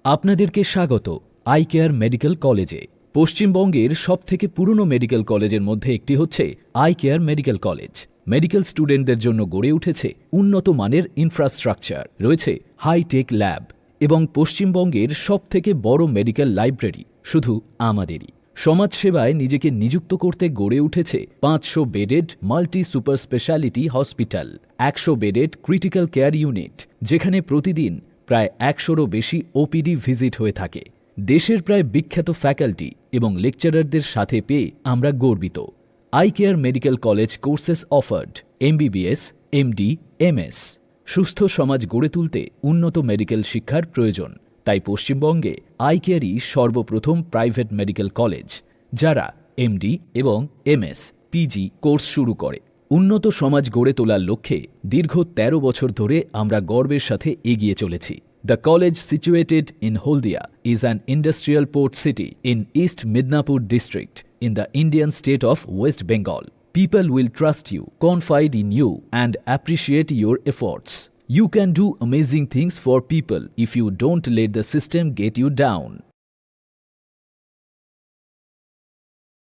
আপনাদেরকে স্বাগত eye care medical কলেজে। পশ্চিমবঙ্গের সবথেকে পুরনো মেডিকেল কলেজের মধ্যে একটি হচ্ছে eye care medical college. Medical স্টুডেন্টদের জন্য গড়ে উঠেছে উন্নত মানের ইনফ্রাস্ট্রাকচার, রয়েছে হাইটেক ল্যাব এবং পশ্চিমবঙ্গের সবথেকে বড় মেডিকেল লাইব্রেরি শুধু আমাদেরই। সমাজসেবায় নিজেকে নিযুক্ত করতে গড়ে উঠেছে 500 bedded multi super speciality hospital, 100 bedded critical care unit, যেখানে প্রতিদিন প্রায় 100রও বেশি ওপিডি ভিজিট হয়ে থাকে। দেশের প্রায় বিখ্যাত ফ্যাকাল্টি এবং লেকচারারদের সাথে পেয়ে আমরা গর্বিত। Eye care medical college courses offered MBBS, MD, MS। সুস্থ সমাজ গড়ে তুলতে উন্নত মেডিকেল শিক্ষার প্রয়োজন, তাই পশ্চিমবঙ্গে আই কেয়ারই সর্বপ্রথম প্রাইভেট মেডিকেল কলেজ যারা MD এবং MS, PG কোর্স শুরু করে। উন্নত সমাজ গড়ে তোলার লক্ষ্যে দীর্ঘ 13 বছর ধরে আমরা গর্বের সাথে এগিয়ে চলেছি। The college situated in Holdia is an industrial port city in East Midnapur district in the Indian state of West Bengal. People will trust you, confide in you and appreciate your efforts. You can do amazing things for people if you don't let the system get you down.